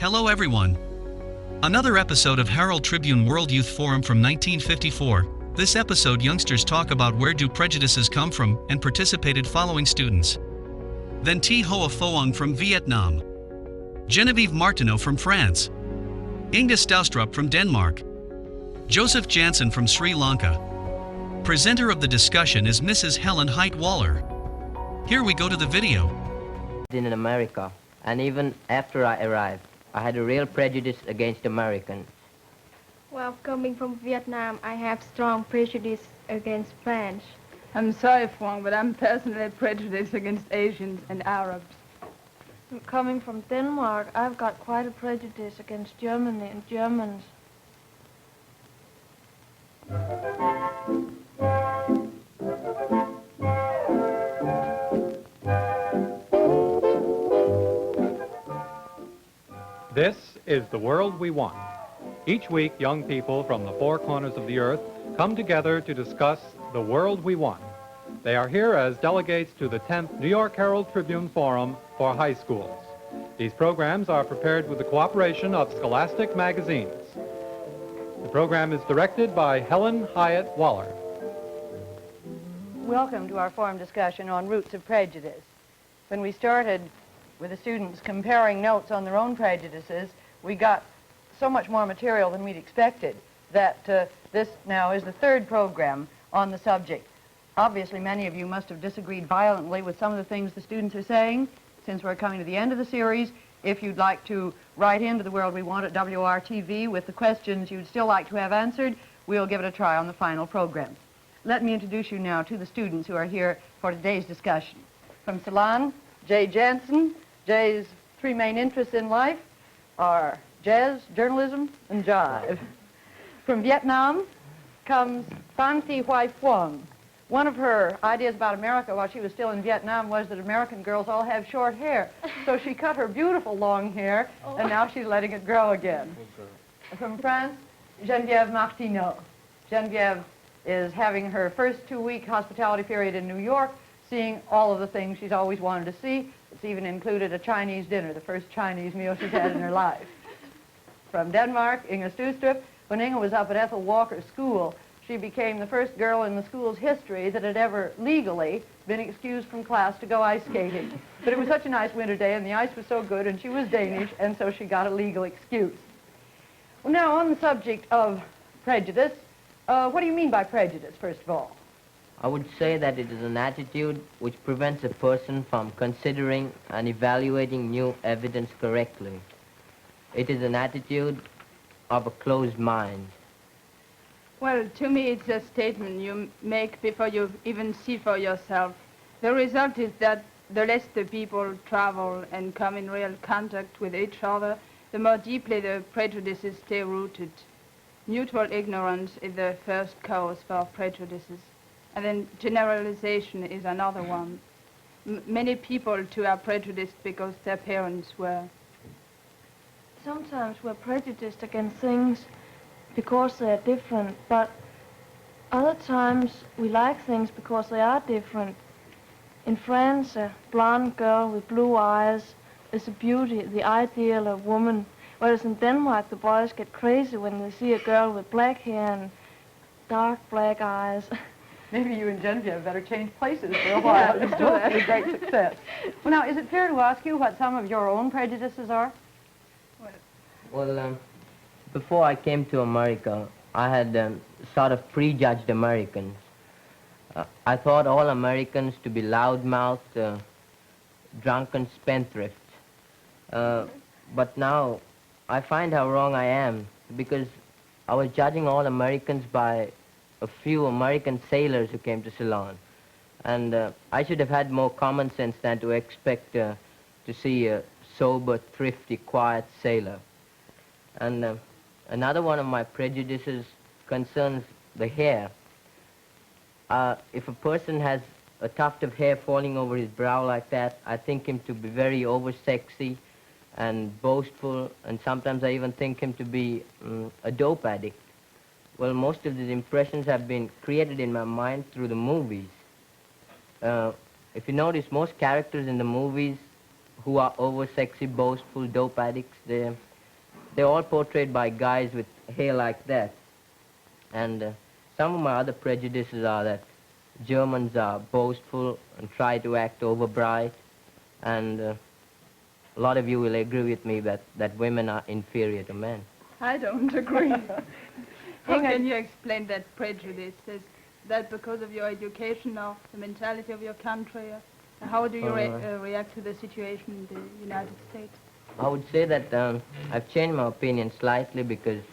Hello everyone. Another episode of Herald Tribune World Youth Forum from 1954. This episode youngsters talk about where do prejudices come from and participated following students. Then Thi Hoa Phoung from Vietnam. Geneviève MARTINEAU from France. Inge STOUSTRUP from Denmark. Joseph JANSEN from Sri Lanka. Presenter of the discussion is Mrs. Helen Height-Waller. Here we go to the video. In America, and even after I arrived, I had a real prejudice against Americans. Well, coming from Vietnam, I have strong prejudice against French. I'm sorry, Phoung, but I'm personally prejudiced against Asians and Arabs. Coming from Denmark, I've got quite a prejudice against Germany and Germans. This is the world we want. Each week, young people from the four corners of the earth come together to discuss the world we want. They are here as delegates to the 10th New York Herald Tribune Forum for high schools. These programs are prepared with the cooperation of Scholastic magazines. The program is directed by Helen Height-Waller. Welcome to our forum discussion on roots of prejudice. When we started with the students comparing notes on their own prejudices, we got so much more material than we'd expected that this now is the third program on the subject. Obviously, many of you must have disagreed violently with some of the things the students are saying. Since we're coming to the end of the series, if you'd like to write into the World We Want at WRTV with the questions you'd still like to have answered, we'll give it a try on the final program. Let me introduce you now to the students who are here for today's discussion. From Ceylon, Jay Jansen. Jay's three main interests in life are jazz, journalism, and jive. From Vietnam comes Thi Hoa Phoung. One of her ideas about America while she was still in Vietnam was that American girls all have short hair. So she cut her beautiful long hair, and now she's letting it grow again. From France, Geneviève MARTINEAU. Geneviève is having her first 2-week hospitality period in New York, seeing all of the things she's always wanted to see. It's even included a Chinese dinner, the first Chinese meal she's had in her life. From Denmark, Inge STOUSTRUP. When Inge was up at Ethel Walker's school, she became the first girl in the school's history that had ever legally been excused from class to go ice skating. But it was such a nice winter day, and the ice was so good, and she was Danish, and so she got a legal excuse. Well, now, on the subject of prejudice, what do you mean by prejudice, first of all? I would say that it is an attitude which prevents a person from considering and evaluating new evidence correctly. It is an attitude of a closed mind. Well, to me, it's a statement you make before you even see for yourself. The result is that the less the people travel and come in real contact with each other, the more deeply the prejudices stay rooted. Mutual ignorance is the first cause for prejudices. And then generalization is another one. Many people, too, are prejudiced because their parents were. Sometimes we're prejudiced against things because they're different, but other times we like things because they are different. In France, a blonde girl with blue eyes is a beauty, the ideal of woman, whereas in Denmark the boys get crazy when they see a girl with black hair and dark black eyes. Maybe you and Geneviève better change places for a while. It's still a great success. Well, now, is it fair to ask you what some of your own prejudices are? Well, before I came to America, I had sort of prejudged Americans. I thought all Americans to be loudmouthed, drunken spendthrifts. But now I find how wrong I am, because I was judging all Americans by a few American sailors who came to Ceylon. And I should have had more common sense than to expect to see a sober, thrifty, quiet sailor. And another one of my prejudices concerns the hair. If a person has a tuft of hair falling over his brow like that, I think him to be very over-sexy and boastful, and sometimes I even think him to be a dope addict. Well, most of these impressions have been created in my mind through the movies. If you notice, most characters in the movies who are over-sexy, boastful, dope addicts, they're all portrayed by guys with hair like that. And some of my other prejudices are that Germans are boastful and try to act overbright, and a lot of you will agree with me that women are inferior to men. I don't agree. How can you explain that prejudice? Is that because of your education or the mentality of your country? How do you react to the situation in the United States? I would say that I've changed my opinion slightly, because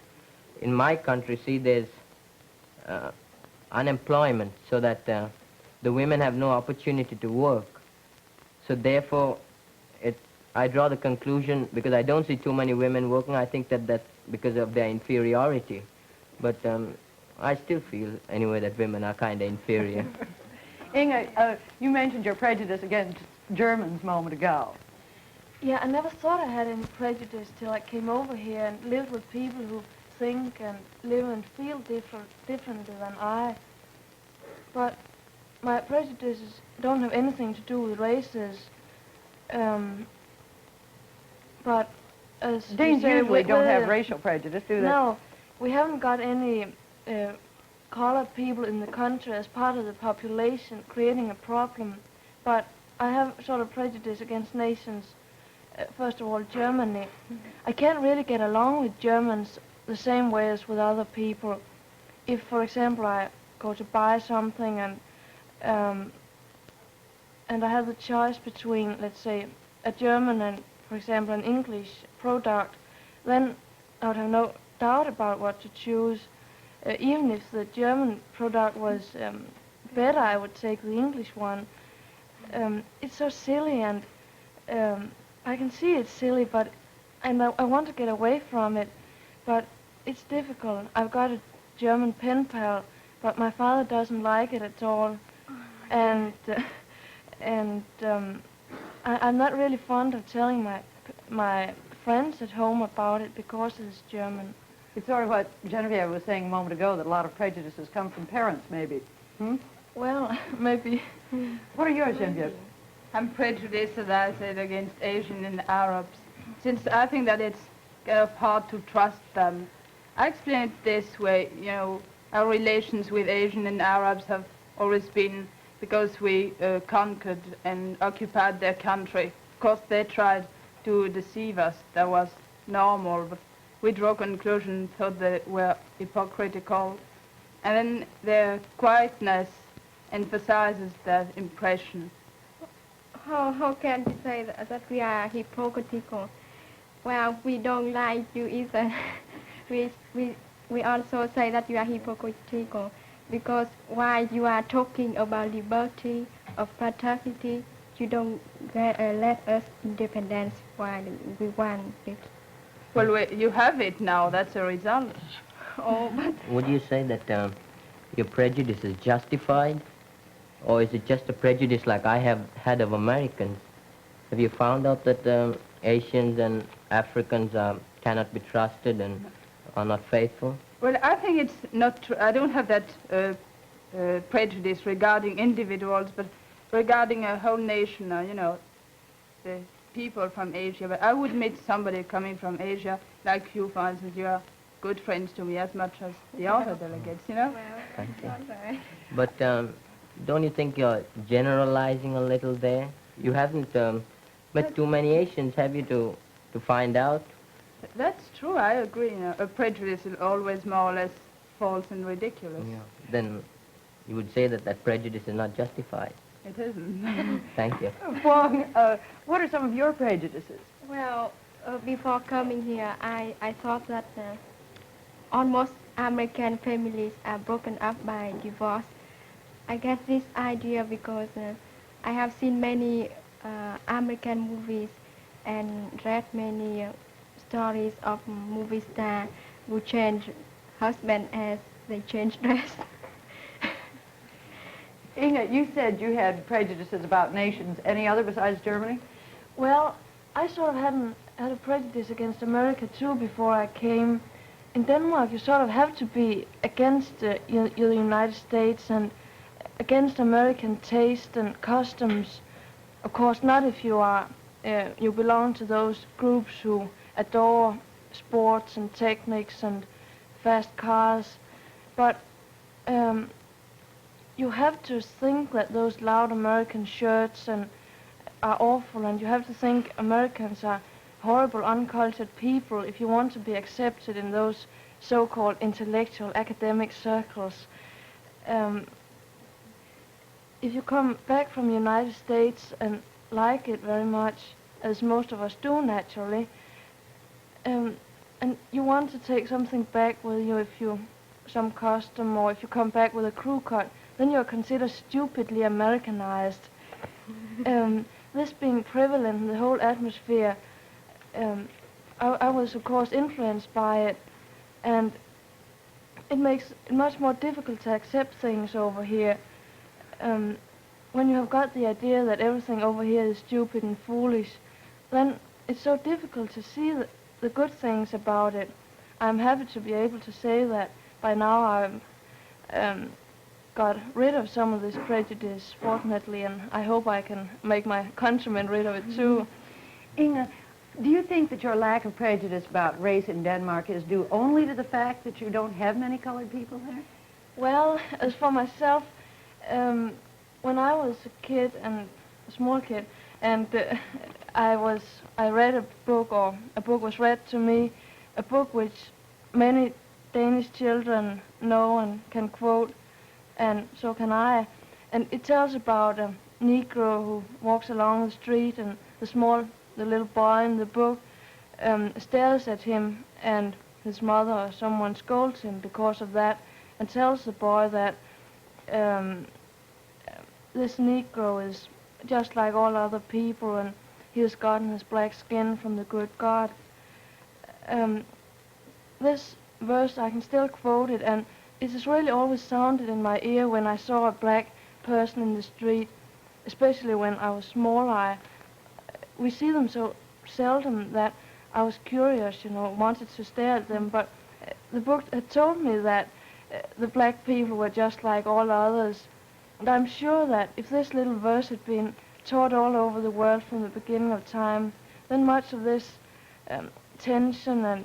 in my country, see, there's unemployment, so that the women have no opportunity to work. So therefore, I draw the conclusion, because I don't see too many women working, I think that that's because of their inferiority. But I still feel, anyway, that women are kind of inferior. Inge, you mentioned your prejudice against Germans a moment ago. Yeah, I never thought I had any prejudice till I came over here and lived with people who think and live and feel differently than I. But my prejudices don't have anything to do with races. But as Danes usually don't have racial prejudice, do they? No, we haven't got any colored people in the country as part of the population creating a problem. But I have sort of prejudice against nations. First of all, Germany. I can't really get along with Germans the same way as with other people. If, for example, I go to buy something and I have the choice between, let's say, a German and, for example, an English product, then I would have no doubt about what to choose. Even if the German product was better, I would take the English one. It's so silly, and I can see it's silly, but I want to get away from it, but it's difficult. I've got a German pen pal, but my father doesn't like it at all, and I'm not really fond of telling my friends at home about it because it's German. It's sort of what Geneviève was saying a moment ago, that a lot of prejudices come from parents, maybe. Well, maybe. What are yours, Geneviève? I'm prejudiced, as I said, against Asian and Arabs, since I think that it's kind of hard to trust them. I explain it this way, you know, our relations with Asian and Arabs have always been because we conquered and occupied their country. Of course, they tried to deceive us. That was normal, but we draw conclusions, thought they were hypocritical. And then their quietness emphasizes that impression. How can you say that we are hypocritical? Well, we don't like you either. we also say that you are hypocritical because while you are talking about liberty of fraternity, you don't let us independence while we want it. Well, you have it now. That's a result. Oh, but Would you say that your prejudice is justified? Or is it just a prejudice like I have had of Americans? Have you found out that Asians and Africans cannot be trusted and are not faithful? Well, I think it's not true. I don't have that prejudice regarding individuals, but regarding a whole nation, you know, the people from Asia. But I would meet somebody coming from Asia, like you, for instance. You are good friends to me as much as the other delegates, you know? Thank you. But don't you think you're generalizing a little there? You haven't met too many Asians, have you, to find out? That's true, I agree. You know, a prejudice is always more or less false and ridiculous. Yeah. Then you would say that that prejudice is not justified. It isn't. Thank you. Phoung, what are some of your prejudices? well, before coming here, I thought that almost American families are broken up by divorce. I get this idea because I have seen many American movies and read many stories of movie stars who change husband as they change dress. Inge, you said you had prejudices about nations. Any other besides Germany? Well, I sort of had a prejudice against America too before I came. In Denmark, you sort of have to be against the United States and against American taste and customs. Of course, not if you are you belong to those groups who adore sports and techniques and fast cars. But you have to think that those loud American shirts are awful, and you have to think Americans are horrible, uncultured people if you want to be accepted in those so-called intellectual academic circles. If you come back from the United States and like it very much, as most of us do naturally, and you want to take something back with you, some custom, or if you come back with a crew cut, then you're considered stupidly Americanized. This being prevalent in the whole atmosphere, I was of course influenced by it, and it makes it much more difficult to accept things over here. When you have got the idea that everything over here is stupid and foolish, then it's so difficult to see the good things about it. I'm happy to be able to say that by now I've got rid of some of this prejudice, fortunately, and I hope I can make my countrymen rid of it too. Inge, do you think that your lack of prejudice about race in Denmark is due only to the fact that you don't have many colored people there? Well, as for myself, when I was a kid, and a small kid, and I read a book, or a book was read to me, a book which many Danish children know and can quote, and so can I. And it tells about a Negro who walks along the street, and the little boy in the book stares at him, and his mother or someone scolds him because of that, and tells the boy that this Negro is just like all other people, and he has gotten his black skin from the good God. This verse, I can still quote it, and it has really always sounded in my ear when I saw a black person in the street, especially when I was small. We see them so seldom that I was curious, wanted to stare at them, but the book had told me that the black people were just like all others. And I'm sure that if this little verse had been taught all over the world from the beginning of time, then much of this tension and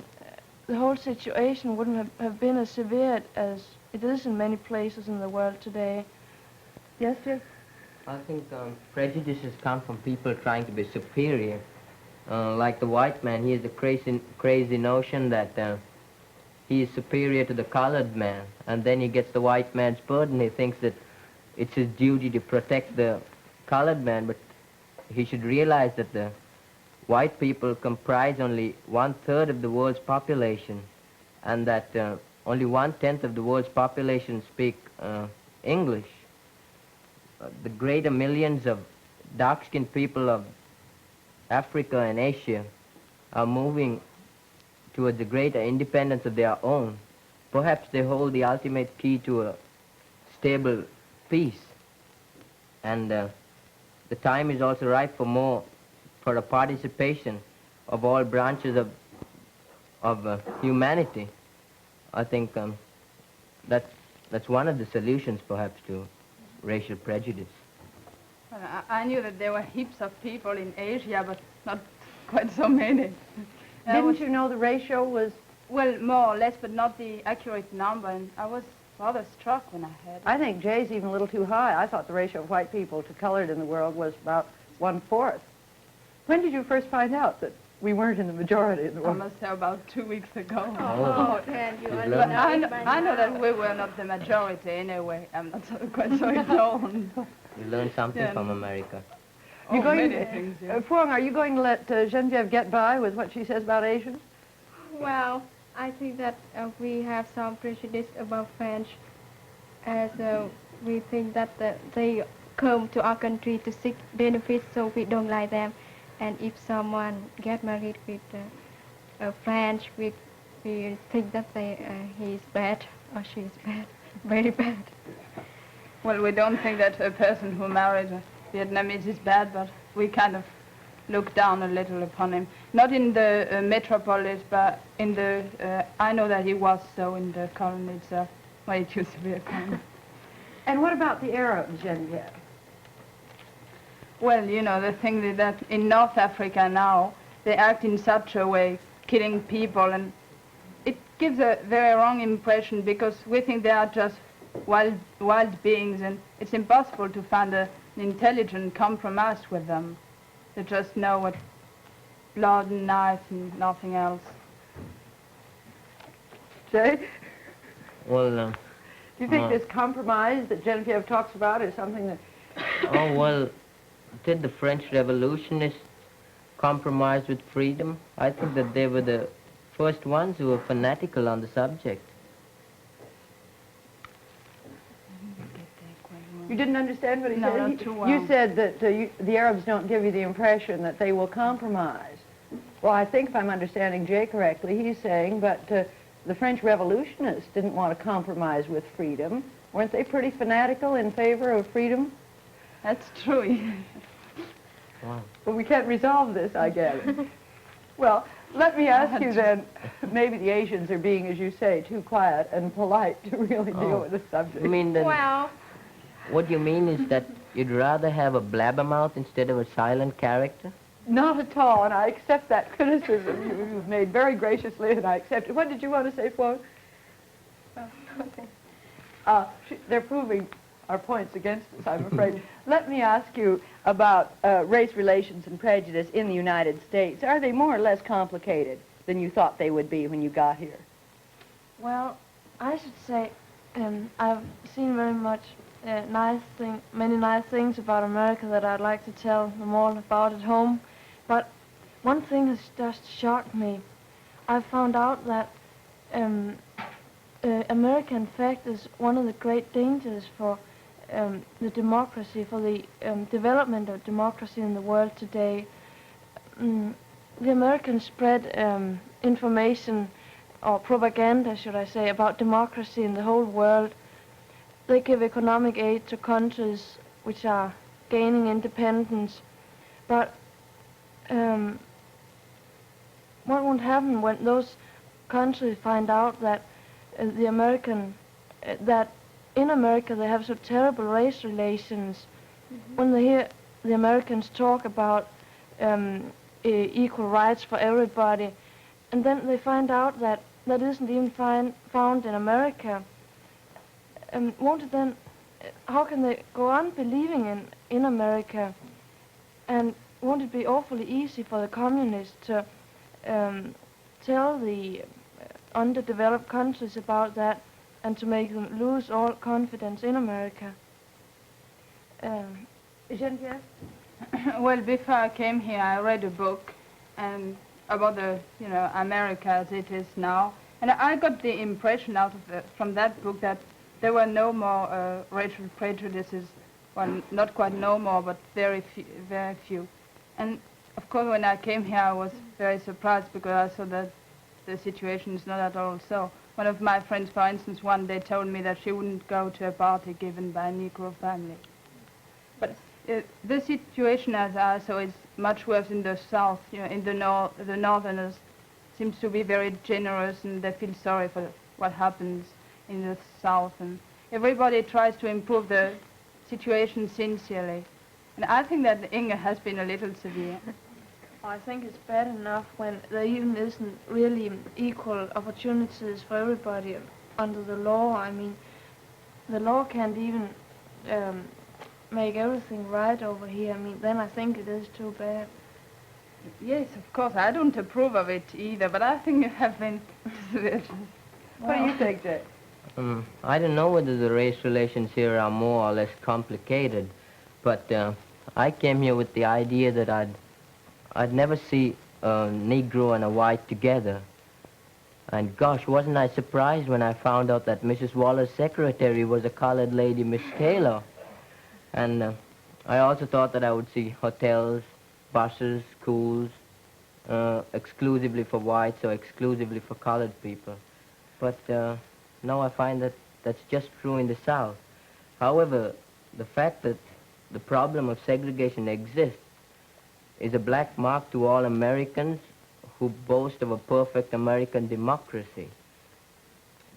the whole situation wouldn't have been as severe as it is in many places in the world today. Yes, Jeff? I think prejudices come from people trying to be superior. Like the white man, he has a crazy notion that he is superior to the colored man, and then he gets the white man's burden. He thinks that it's his duty to protect the colored man, but he should realize that the white people comprise only 1/3 of the world's population, and that only 1/10 of the world's population speak English. The greater millions of dark-skinned people of Africa and Asia are moving towards a greater independence of their own. Perhaps they hold the ultimate key to a stable peace. And the time is also ripe for a participation of all branches of humanity. I think that's one of the solutions, perhaps, to racial prejudice. I knew that there were heaps of people in Asia, but not quite so many. Didn't you know the ratio was? Well, more or less, but not the accurate number, and I was rather struck when I heard it. I think Jay's even a little too high. I thought the ratio of white people to colored in the world was about 1/4. When did you first find out that we weren't in the majority in the I world? must say about 2 weeks ago. Oh, then you You've are learned. I know that we were not the majority anyway. I'm not quite so known. You learn something Yeah. from America. You're going many to, things, yeah. Phuong, are you going to let Geneviève get by with what she says about Asians? Well, I think that we have some prejudice about French, as we think that they come to our country to seek benefits, so we don't like them. And if someone get married with a French, we think that he is bad or she is bad, very bad. Well, we don't think that a person who married a Vietnamese is bad, but we kind of look down a little upon him. Not in the metropolis, but in the, I know that he was so in the colony itself, where it used to be a colony. And what about the Arabs, Geneviève? Well, you know, the thing is that in North Africa now, they act in such a way killing people, and it gives a very wrong impression because we think they are just wild beings, and it's impossible to find an intelligent compromise with them. They just know what blood and knife and nothing else. Jay, Well, do you think this compromise that Geneviève talks about is something that... oh, well, did the French revolutionists compromise with freedom? I think that they were the first ones who were fanatical on the subject. You didn't understand what he No, said? not too well. You said that the Arabs don't give you the impression that they will compromise. Well, I think if I'm understanding Jay correctly, he's saying, but the French revolutionists didn't want to compromise with freedom. Weren't they pretty fanatical in favor of freedom? That's true. Wow. Well, we can't resolve this, I guess. Well, let me ask you then, maybe the Asians are being, as you say, too quiet and polite to really deal with the subject. I mean, then, Well, what you mean is that you'd rather have a blabbermouth instead of a silent character? Not at all, and I accept that criticism you've made very graciously, and I accept it. What did you want to say, Phoung? They're proving our points against us, I'm afraid. Let me ask you about race relations and prejudice in the United States. Are they more or less complicated than you thought they would be when you got here? Well, I should say I've seen very much many nice things about America that I'd like to tell them all about at home. But one thing has just shocked me. I found out that America, in fact, is one of the great dangers for the democracy, for the development of democracy in the world today. The Americans spread information, or propaganda, should I say, about democracy in the whole world. They give economic aid to countries which are gaining independence. But what would happen when those countries find out that that in America they have so terrible race relations? When they hear the Americans talk about equal rights for everybody, and then they find out that that isn't even found in America, won't it then, how can they go on believing in America? And won't it be awfully easy for the communists to tell the underdeveloped countries about that and to make them lose all confidence in America? Geneviève? Well, before I came here, I read a book and about America as it is now, and I got the impression from that book that there were no more racial prejudices. Well, not quite no more, but very few. And of course, when I came here, I was very surprised because I saw that the situation is not at all so. One of my friends, for instance, one day told me that she wouldn't go to a party given by a Negro family. But the situation, as I saw, is much worse in the South. In the Northerners seems to be very generous, and they feel sorry for what happens in the South. And everybody tries to improve the situation sincerely. And I think that Inge has been a little severe. I think it's bad enough when there even isn't really equal opportunities for everybody under the law. I mean, the law can't even make everything right over here. I mean, then I think it is too bad. Yes, of course, I don't approve of it either, but I think you have been severe. What do you think, Jay? I don't know whether the race relations here are more or less complicated, but I came here with the idea that I'd never see a Negro and a white together. And gosh, wasn't I surprised when I found out that Mrs. Waller's secretary was a colored lady, Miss Taylor. And I also thought that I would see hotels, buses, schools, exclusively for whites or exclusively for colored people. But now I find that that's just true in the South. However, the fact that the problem of segregation exists is a black mark to all Americans who boast of a perfect American democracy.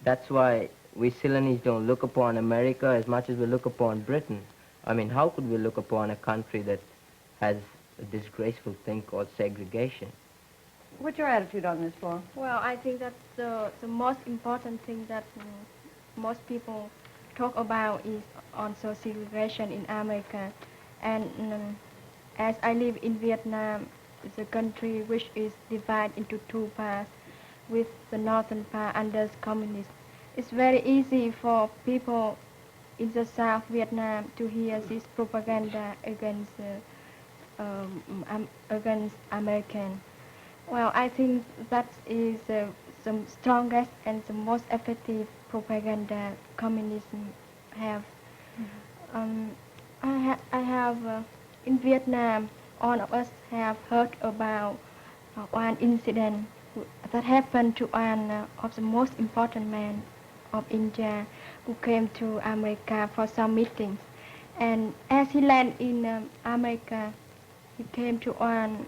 That's why we Ceylonese don't look upon America as much as we look upon Britain. I mean, how could we look upon a country that has a disgraceful thing called segregation? what's your attitude on this, Paul? Well, I think that the most important thing that most people talk about is also segregation in America. And as I live in Vietnam, the country which is divided into two parts, with the northern part under communist. It's very easy for people in the South Vietnam to hear this propaganda against American. Well, I think that is the strongest and the most effective propaganda communism have. I have in Vietnam, all of us have heard about one incident that happened to one of the most important men of India who came to America for some meetings. And as he landed in America, he came to an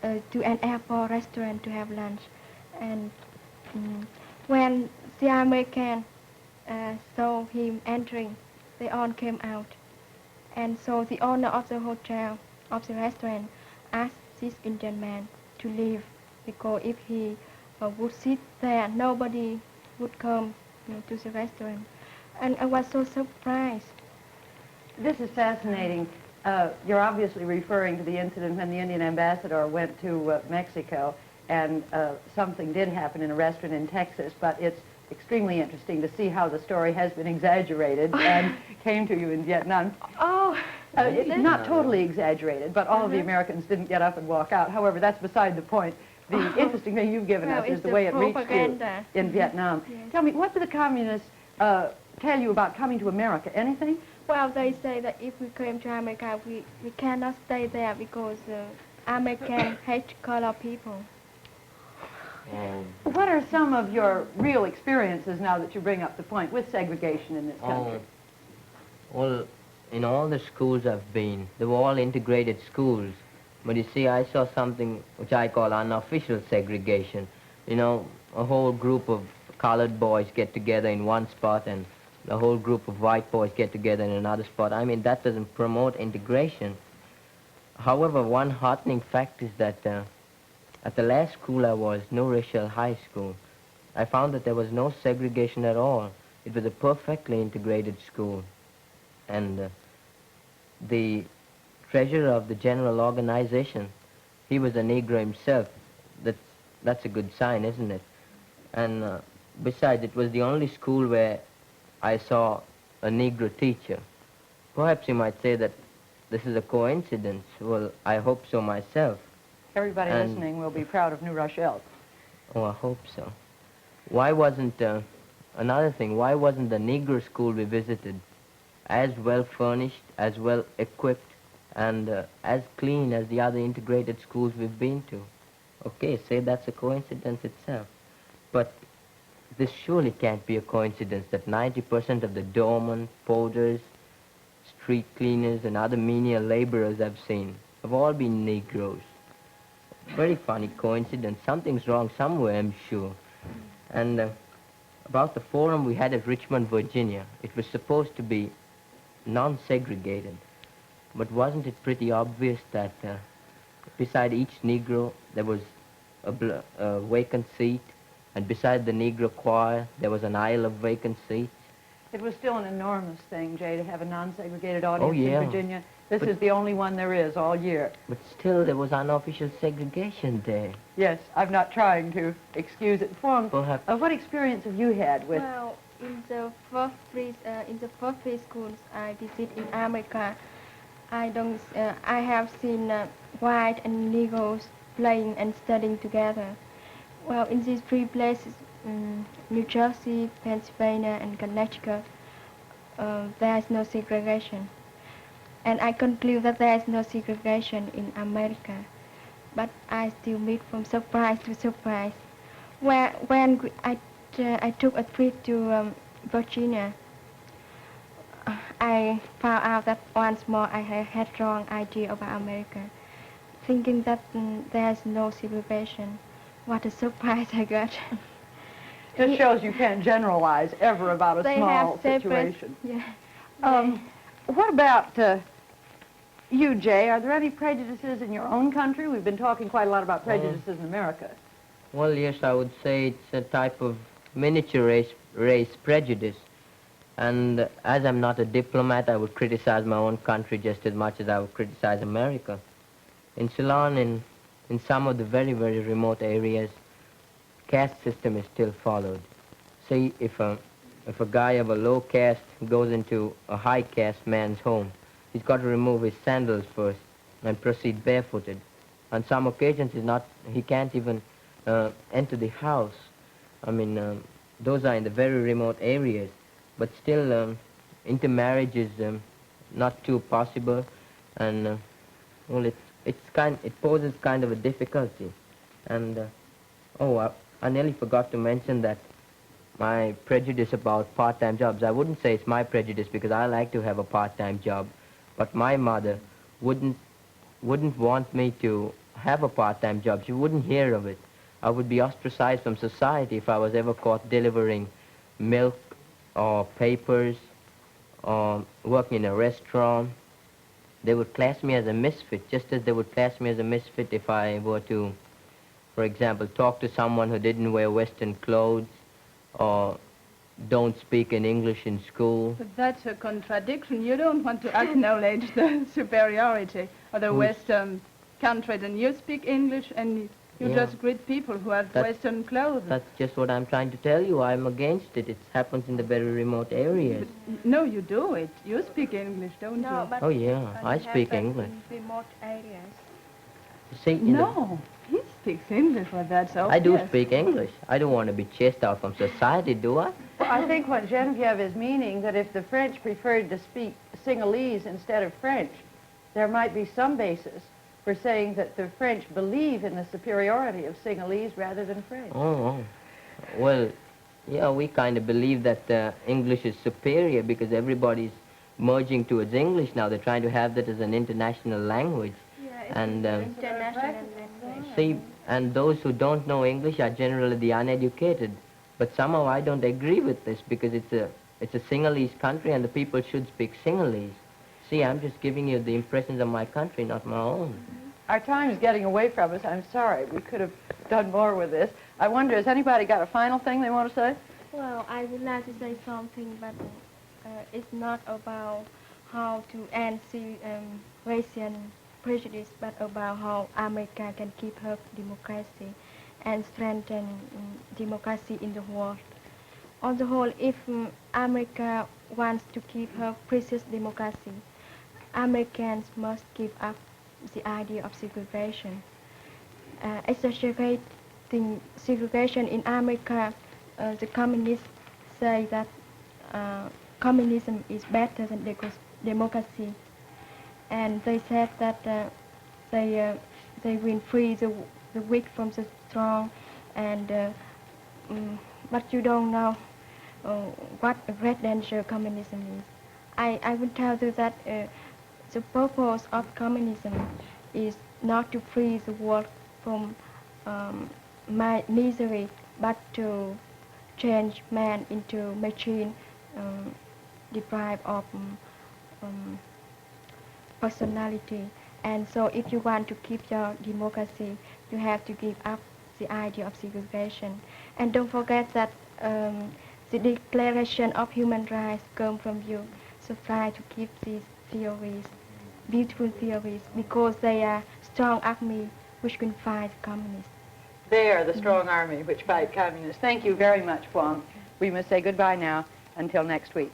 airport restaurant to have lunch. And when the American saw him entering, they all came out. And so the owner of the hotel, of the restaurant, asked this Indian man to leave, because if he would sit there, nobody would come to the restaurant. And I was so surprised. This is fascinating. You're obviously referring to the incident when the Indian ambassador went to Mexico, and something did happen in a restaurant in Texas, but it's extremely interesting to see how the story has been exaggerated and came to you in Vietnam. Oh, It's not totally exaggerated, but all of the Americans didn't get up and walk out. However, that's beside the point. The interesting thing you've given us is the way it reached you in Vietnam. Yes. Tell me, what did the communists tell you about coming to America? Anything? well, they say that if we came to America, we cannot stay there because Americans hate color people. What are some of your real experiences now that you bring up the point with segregation in this country? Well, in all the schools I've been, they were all integrated schools. But you see, I saw something which I call unofficial segregation. You know, a whole group of colored boys get together in one spot and the whole group of white boys get together in another spot. I mean, that doesn't promote integration. However, one heartening fact is that at the last school I was, New Rochelle High School, I found that there was no segregation at all. It was a perfectly integrated school. And the treasurer of the general organization, he was a Negro himself. That's a good sign, isn't it? And besides, it was the only school where I saw a Negro teacher. Perhaps you might say that this is a coincidence. Well, I hope so myself. Everybody listening will be proud of New Rochelle. Oh, I hope so. Why wasn't, another thing, why wasn't the Negro school we visited as well furnished, as well equipped, and as clean as the other integrated schools we've been to? Okay, say that's a coincidence itself. But this surely can't be a coincidence that 90% of the doormen, porters, street cleaners, and other menial laborers I've seen have all been Negroes. Very funny coincidence. Something's wrong somewhere, I'm sure. And about the forum we had at Richmond, Virginia, it was supposed to be non-segregated. But wasn't it pretty obvious that beside each Negro there was a vacant seat, and beside the Negro choir there was an aisle of vacant seats? It was still an enormous thing, Jay, to have a non-segregated audience yeah. in Virginia. This is the only one there is all year. But still, there was unofficial segregation there. Yes, I'm not trying to excuse it. Phoung, Perhaps. what experience have you had with... Well, in the first three schools I visit in America, I have seen white and Negroes playing and studying together. Well, in these three places, New Jersey, Pennsylvania, and Connecticut, there is no segregation. And I conclude that there is no segregation in America. But I still meet from surprise to surprise. When I took a trip to Virginia, I found out that once more I had wrong idea about America, thinking that there's no segregation. What a surprise I got. This shows you can't generalize ever about a small situation. Yeah. What about You, Jay, are there any prejudices in your own country? We've been talking quite a lot about prejudices in America. Well, yes, I would say it's a type of miniature race prejudice. And as I'm not a diplomat, I would criticize my own country just as much as I would criticize America. In Ceylon, in some of the very, very remote areas, caste system is still followed. Say if a guy of a low caste goes into a high caste man's home, he's got to remove his sandals first and proceed barefooted. On some occasions, he can't even enter the house. I mean, those are in the very remote areas, but still intermarriage is not too possible, and well, it poses kind of a difficulty. And I nearly forgot to mention that my prejudice about part-time jobs, I wouldn't say it's my prejudice because I like to have a part-time job, but my mother wouldn't want me to have a part-time job. She wouldn't hear of it. I would be ostracized from society if I was ever caught delivering milk or papers or working in a restaurant. They would class me as a misfit, just as they would class me as a misfit if I were to, for example, talk to someone who didn't wear Western clothes or don't speak in English in school. But that's a contradiction. You don't want to acknowledge the superiority of the Western country, and you speak English and you just greet people who have Western clothes. That's just what I'm trying to tell you. I'm against it. It happens in the very remote areas. But no, you do it. You speak English, don't No, you? but Oh yeah, I speak happens English. in remote areas. See, No, he speaks English, well, that's obvious. I do speak English. I don't want to be chased out from society, do I? Well, I think what Geneviève is meaning, that if the French preferred to speak Sinhalese instead of French, there might be some basis for saying that the French believe in the superiority of Sinhalese rather than French. Oh. Well, yeah, we kind of believe that English is superior because everybody's merging towards English now. They're trying to have that as an international language. Yeah, it's And international language. see, and those who don't know English are generally the uneducated. But somehow I don't agree with this because it's a Sinhalese country and the people should speak Sinhalese. See, I'm just giving you the impressions of my country, not my own. Our time is getting away from us. I'm sorry. We could have done more with this. I wonder, has anybody got a final thing they want to say? Well, I would like to say something, but it's not about how to end racial prejudice, but about how America can keep her democracy and strengthen democracy in the world. On the whole, if America wants to keep her precious democracy, Americans must give up the idea of segregation. Exaggerating segregation in America, the communists say that communism is better than democracy, and they said that they will free the weak from the strong, and but you don't know what a great danger communism is. I will tell you that the purpose of communism is not to free the world from misery, but to change man into machine deprived of personality. And so if you want to keep your democracy, you have to give up the idea of segregation. And don't forget that the Declaration of Human Rights comes from you. So try to keep these theories, beautiful theories, because they are strong army which can fight communists. They are the strong army which fight communists. Thank you very much, Phuong. We must say goodbye now until next week.